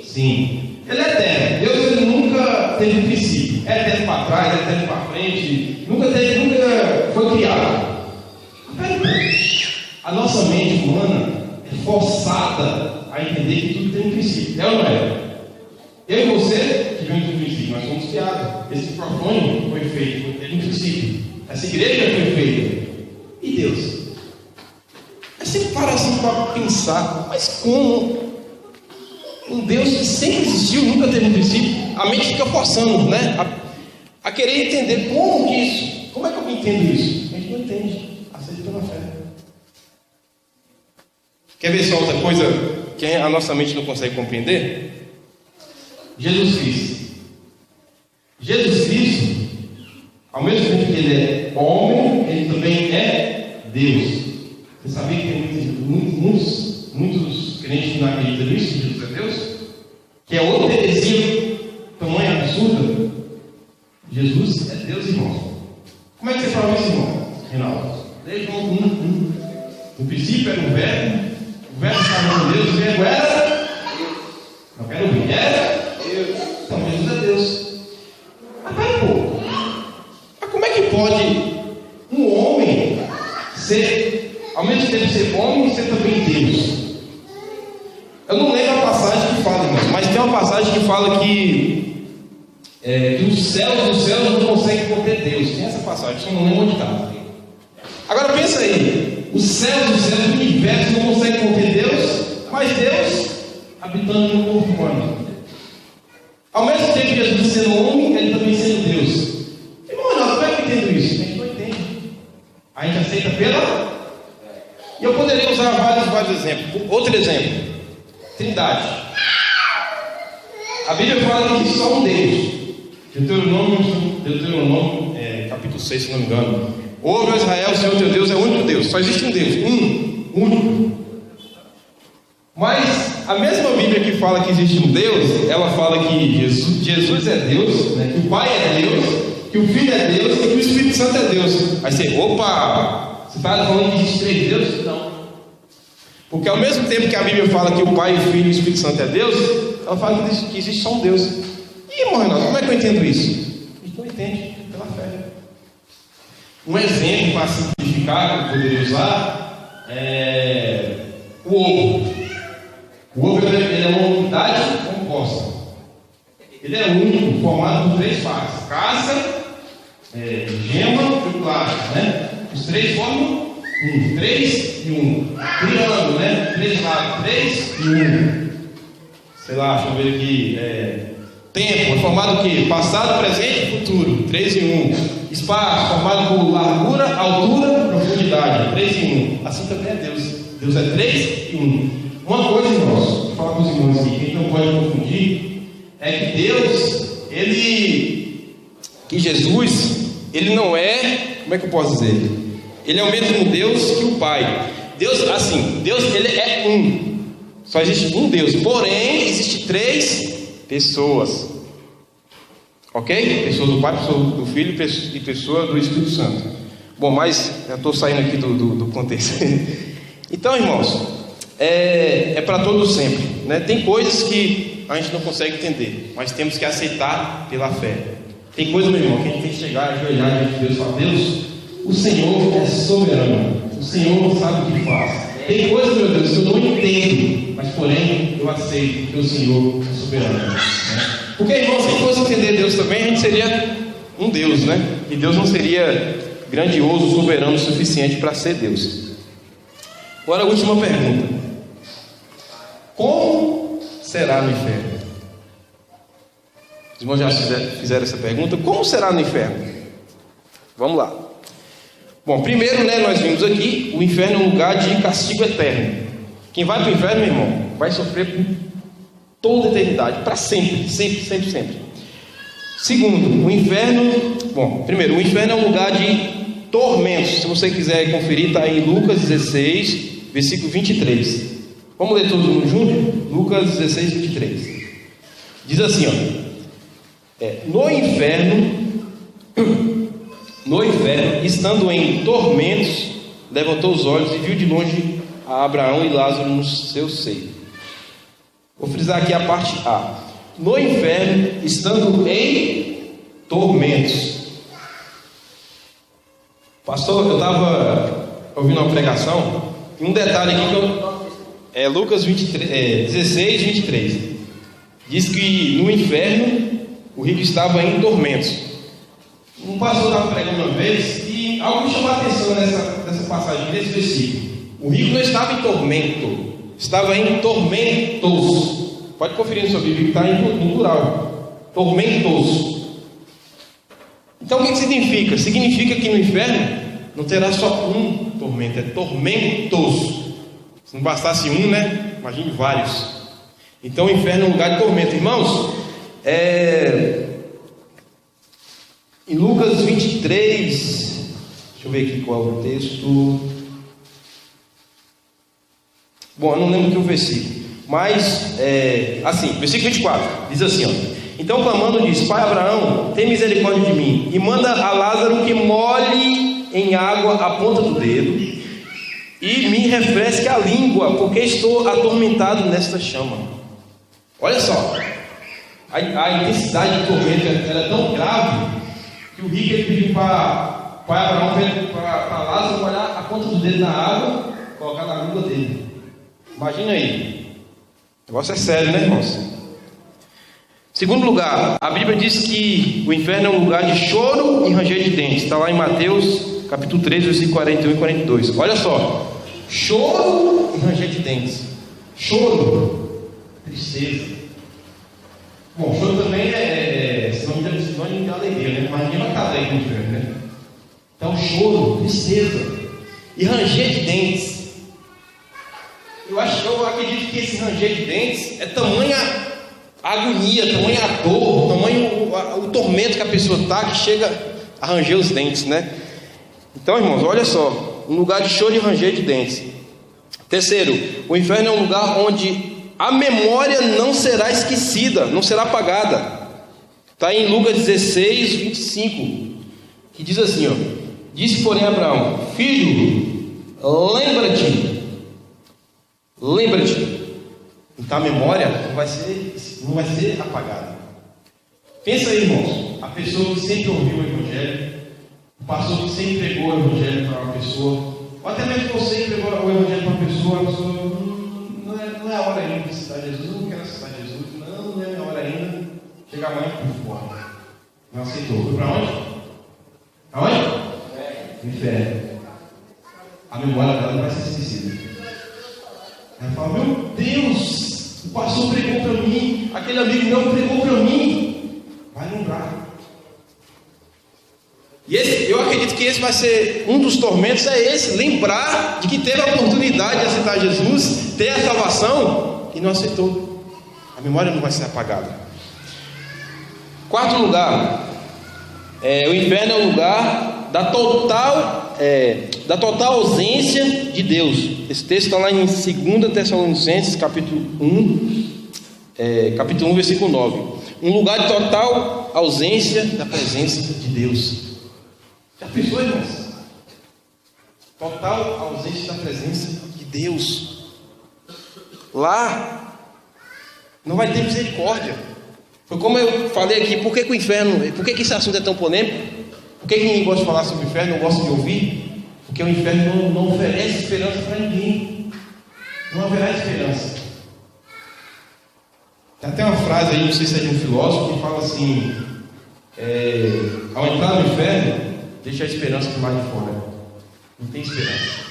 Sim. Ele é eterno. Deus ele nunca teve princípio. É eterno para trás, é eterno para frente. Nunca foi criado. A nossa mente humana é forçada a entender que tudo tem um princípio. É ou não é? Eu e você tivemos um princípio, nós fomos criados. Esse microfone foi feito, teve um princípio. Essa igreja foi feita. E Deus? Aí você para assim para pensar, mas como? Um Deus que sempre existiu, nunca teve um princípio. A mente fica forçando, né? A querer entender como que isso. Como é que eu entendo isso? A gente não entende. Aceita pela fé. Quer ver só outra coisa que a nossa mente não consegue compreender? Jesus Cristo. Jesus Cristo, ao mesmo tempo que ele é homem, ele também é Deus. Você sabia que tem muitos crentes que não acreditam nisso, que Jesus é Deus? Que é outra heresia, tamanho absurda. Jesus é Deus, irmão. Como é que você fala isso, irmão? Reinaldo, desde João 1. No princípio era o verbo estava com Deus, o verbo era. Não quero ouvir, era. Então Jesus é Deus. Mas pera um pouco. Mas como é que pode um homem ser, ao mesmo tempo ser homem e ser também Deus? Eu não lembro a passagem que fala, irmãos, mas tem uma passagem que fala que os céus dos céus não conseguem conter Deus. Tem essa passagem, só não lembro onde está. Agora pensa aí, os céus dos céus, o universo não consegue conter Deus, mas Deus habitando no corpo humano. Ao mesmo tempo que Jesus sendo homem, ele também sendo Deus. Irmão, nós como é que eu entendo isso? A gente não entende. A gente aceita pela. E eu poderia usar vários exemplos. Outro exemplo: Trindade. A Bíblia fala que existe só um Deus. Deuteronômio capítulo 6, se não me engano. Ouve, ó Israel, o Senhor teu Deus é o único Deus. Só existe um Deus, único. Mas a mesma Bíblia que fala que existe um Deus, ela fala que Jesus é Deus, né? Que o Pai é Deus, que o Filho é Deus e que o Espírito Santo é Deus. Aí você, opa, você está falando que existe 3 deuses? Não. Porque ao mesmo tempo que a Bíblia fala que o Pai, o Filho e o Espírito Santo é Deus, ela fala que existe só um Deus. E, irmão Renato, como é que eu entendo isso? A gente não entende, pela fé. Um exemplo para simplificar que eu poderia usar é o ovo. O ovo ele é uma unidade composta. Ele é único, formado por 3 partes: casca, gema e plástico, né? Os 3 formam 3 e 1. Triângulo, né? 3 lados, 3 e 1. Sei lá, deixa eu ver aqui. Tempo é formado o quê? Passado, presente e futuro. 3 e 1. Espaço formado por largura, altura, profundidade. 3 e 1. Assim também é Deus. Deus é 3 e 1. Uma coisa, irmãos, vou falar com os irmãos aqui, que a gente não pode confundir, é que Deus, que Jesus, ele não é, como é que eu posso dizer? Ele é o mesmo Deus que o Pai. Deus, assim, Deus, ele é um. Só existe um Deus. Porém, existe 3 pessoas. Ok? Pessoa do Pai, pessoa do Filho e pessoa do Espírito Santo. Bom, mas já estou saindo aqui do contexto. Então, irmãos, é para todos sempre, né? Tem coisas que a gente não consegue entender, mas temos que aceitar pela fé. Tem coisas, meu irmão, que a gente tem que chegar, ajoelhar diante de Deus e falar: Deus, o Senhor é soberano, o Senhor sabe o que faz. Tem coisas, meu Deus, que eu não entendo, mas porém eu aceito que o Senhor é soberano, né? Porque, irmão, se a gente fosse entender Deus também, a gente seria um Deus, né? E Deus não seria grandioso, soberano o suficiente para ser Deus. Agora a última pergunta: como será no inferno? Os irmãos já fizeram essa pergunta: como será no inferno? Vamos lá. Bom, primeiro, né, nós vimos aqui, o inferno é um lugar de castigo eterno. Quem vai para o inferno, meu irmão, vai sofrer por toda a eternidade, para sempre, sempre, sempre, sempre. Segundo, o inferno, primeiro, o inferno é um lugar de tormentos. Se você quiser conferir, está em Lucas 16, versículo 23. Vamos ler todo mundo junto? Lucas 16, 23. Diz assim, ó: no inferno, estando em tormentos, levantou os olhos e viu de longe a Abraão e Lázaro no seu seio. Vou frisar aqui a parte A. No inferno, estando em tormentos. Pastor, eu estava ouvindo uma pregação, e um detalhe aqui que é Lucas 16, 23. Diz que no inferno o rico estava em tormentos. Um pastor estava pregando uma vez e algo me chamou a atenção nessa passagem, nesse versículo. O rico não estava em tormento, estava em tormentos. Pode conferir na sua Bíblia que está em plural. Tormentos. Então o que significa? Significa que no inferno não terá só um tormento, é tormentos. Se não bastasse um, né? Imagine vários. Então o inferno é um lugar de tormento. Irmãos, em Lucas 23, deixa eu ver aqui qual é o texto. Bom, eu não lembro que o versículo, mas assim, versículo 24, diz assim, ó: então clamando diz: Pai Abraão, tem misericórdia de mim, e manda a Lázaro que molhe em água a ponta do dedo e me refresque a língua, porque estou atormentado nesta chama. Olha só, a intensidade do tormento era tão grave que o rico pediu para Abraão, para Lázaro molhar a ponta do dedo na água, colocar na língua dele. Imagina aí, o negócio é sério, né, irmãos? Segundo lugar, a Bíblia diz que o inferno é um lugar de choro e ranger de dentes. Está lá em Mateus capítulo 3, versículo 41 e 42. Olha só, choro e ranger de dentes. Choro, tristeza. Bom, choro também é sinônimo de alegria, né? Mas ninguém vai estar aí no inferno, né? Então, choro, tristeza e ranger de dentes. Eu acredito que esse ranger de dentes é tamanha agonia, tamanha dor, tamanho o tormento que a pessoa está, que chega a ranger os dentes, né? Então, irmãos, olha só, um lugar de choro e ranger de dentes. Terceiro, o inferno é um lugar onde a memória não será esquecida, não será apagada. Está em Lucas 16, 25, que diz assim, ó: disse, porém, Abraão: filho, lembra-te. Então a memória não vai ser apagada. Pensa aí, irmãos, a pessoa que sempre ouviu o Evangelho, o pastor que sempre pregou o Evangelho para uma pessoa, ou até mesmo você que pregou o Evangelho para uma pessoa, a pessoa, não é a hora ainda de aceitar Jesus, eu não quero aceitar Jesus, não é a minha hora ainda, chega amanhã por fora. Não aceitou. Foi para onde? Aonde? Inferno. A memória dela não vai ser esquecida. Ela fala: meu Deus, o pastor pregou para mim, aquele amigo meu pregou para mim. Vai lembrar. E eu acredito que esse vai ser um dos tormentos, lembrar de que teve a oportunidade de aceitar Jesus, ter a salvação e não aceitou. A memória não vai ser apagada. Quarto lugar, o inferno é o lugar da total ausência de Deus. Esse texto está lá em 2 Tessalonicenses capítulo 1, capítulo 1, versículo 9. Um lugar de total ausência da presença de Deus. Já pensou, irmãos? Total ausência da presença de Deus. Lá não vai ter misericórdia. Foi como eu falei aqui, por que o inferno, por que esse assunto é tão polêmico? Por que ninguém gosta de falar sobre o inferno, não gosta de ouvir? Porque o inferno não oferece esperança para ninguém. Não haverá esperança. Tem até uma frase aí, não sei se é de um filósofo, que fala assim: ao entrar no inferno, deixa a esperança do lado de fora. Não tem esperança.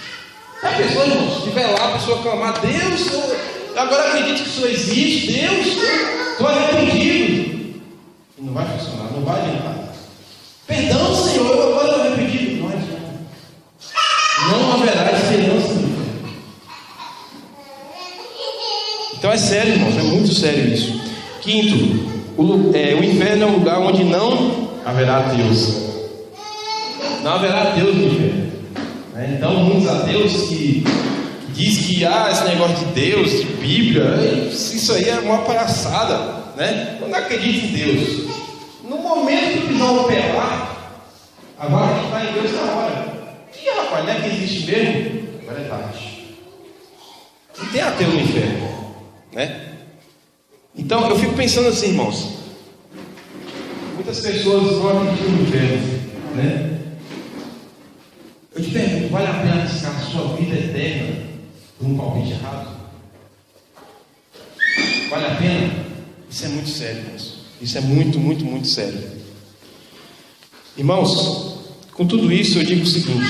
A pessoa, irmão, se estiver lá, a pessoa clamar: Deus, eu agora acredito que o Senhor existe, Deus, estou arrependido. E não vai funcionar, não vai adiantar. Perdão, Senhor, eu agora estou arrependido. Não adianta. Não haverá esperança no inferno. Então é sério, irmãos, é muito sério isso. Quinto, o inferno é um lugar onde não haverá Deus. Não haverá Deus no inferno. Então, muitos ateus que diz que esse negócio de Deus, de Bíblia, isso aí é uma palhaçada, né? Eu não acredito em Deus. No momento que precisar operar, agora que está em Deus na hora. E rapaz, não é que existe mesmo? Agora é tarde. Não tem ateu no inferno, né? Então eu fico pensando assim, irmãos, muitas pessoas não acreditam no inferno, né? Eu te pergunto, vale a pena arriscar a sua vida eterna por um palpite errado? Vale a pena? Isso é muito sério, irmãos. Isso é muito, muito, muito sério. Irmãos, com tudo isso eu digo o seguinte: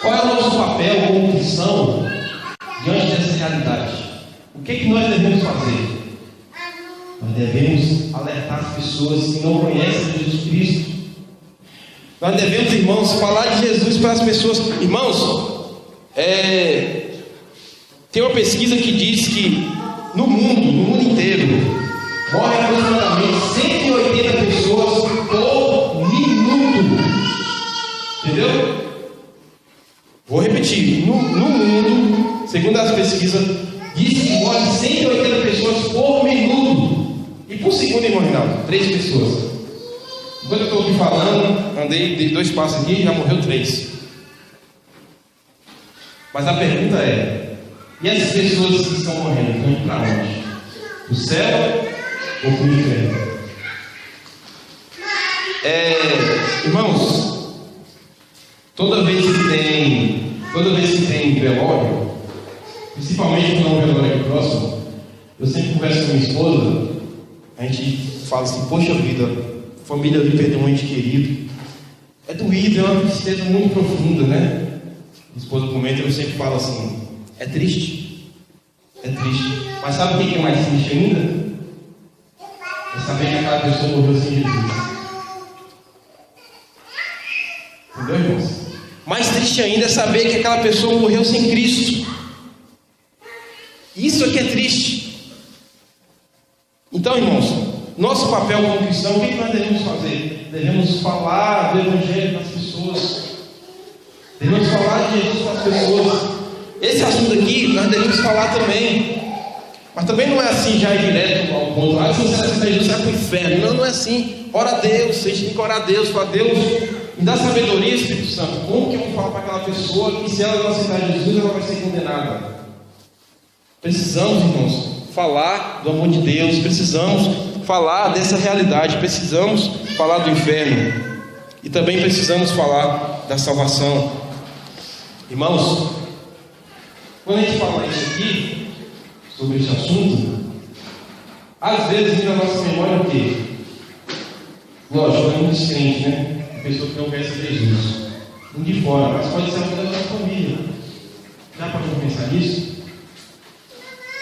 qual é o nosso papel como cristão diante dessa realidade? O que nós devemos fazer? Nós devemos alertar as pessoas que não conhecem Jesus Cristo. Nós devemos, irmãos, falar de Jesus para as pessoas. Irmãos, tem uma pesquisa que diz que no mundo inteiro, morrem aproximadamente 180 pessoas por minuto. Entendeu? Vou repetir. No mundo, segundo as pesquisas, diz que morrem 180 pessoas por minuto. E por segundo, irmão Reinaldo, 3 pessoas. Enquanto eu estou aqui falando, andei, dei 2 passos aqui e já morreu 3. Mas a pergunta é: e as pessoas que estão morrendo estão indo para onde? Para o céu ou para o inferno? Irmãos, toda vez que tem velório, principalmente quando é um velório aqui próximo, eu sempre converso com minha esposa. A gente fala assim: poxa vida, a família ali perdeu um ente querido. É doído, é uma tristeza muito profunda, né? Minha esposa comenta, eu sempre falo assim: é triste. É triste. Mas sabe o que é mais triste ainda? É saber que aquela pessoa morreu sem Jesus. Entendeu, irmãos? Mais triste ainda é saber que aquela pessoa morreu sem Cristo. Isso aqui é triste. Então, irmãos, nosso papel como cristão, o que nós devemos fazer? Devemos falar do Evangelho para as pessoas. Devemos falar de Jesus para as pessoas. Esse assunto aqui nós devemos falar também. Mas também não é assim, já é direto ao ponto. Se você aceitar Jesus, você vai para o inferno. Não é assim. Ora a Deus, a gente tem que orar a Deus. Falar: Deus, me dá sabedoria, Espírito Santo. Como que eu vou falar para aquela pessoa que, se ela não aceitar Jesus, ela vai ser condenada? Precisamos, irmãos, falar do amor de Deus. Precisamos falar dessa realidade. Precisamos falar do inferno. E também precisamos falar da salvação. Irmãos, quando a gente fala isso aqui, sobre esse assunto, às vezes vem na nossa memória o quê? Lógico, é um descrente, né? A pessoa que não conhece Jesus. Um de fora, mas pode ser alguém da nossa família. Já para pensar nisso?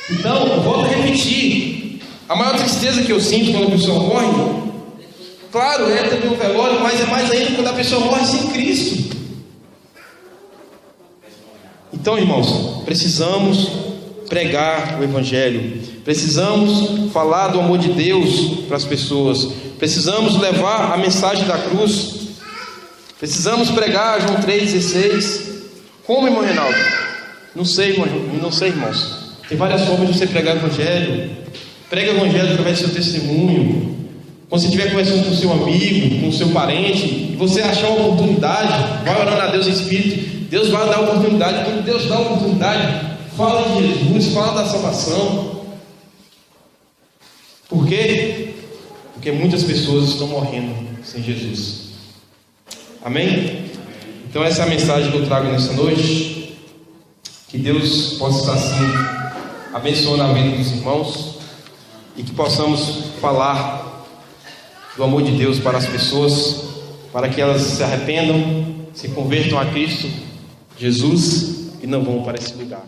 Então, eu volto a repetir. A maior tristeza que eu sinto quando a pessoa morre, claro, é também um velório, mas é mais ainda quando a pessoa morre sem Cristo. Então, irmãos, precisamos pregar o Evangelho. Precisamos falar do amor de Deus para as pessoas. Precisamos levar a mensagem da cruz. Precisamos pregar João 3,16. Como, irmão Reinaldo? Não sei, irmãos. Tem várias formas de você pregar o Evangelho. Prega o Evangelho através do seu testemunho. Quando você estiver conversando com o seu amigo, com o seu parente, e você achar uma oportunidade, vai orando a Deus em Espírito. Deus vai dar oportunidade. Quando Deus dá oportunidade, fala de Jesus, fala da salvação. Por quê? Porque muitas pessoas estão morrendo sem Jesus. Amém? Então essa é a mensagem que eu trago nessa noite. Que Deus possa estar assim abençoando a vida dos irmãos, e que possamos falar do amor de Deus para as pessoas, para que elas se arrependam, se convertam a Cristo Jesus e não vão para esse lugar.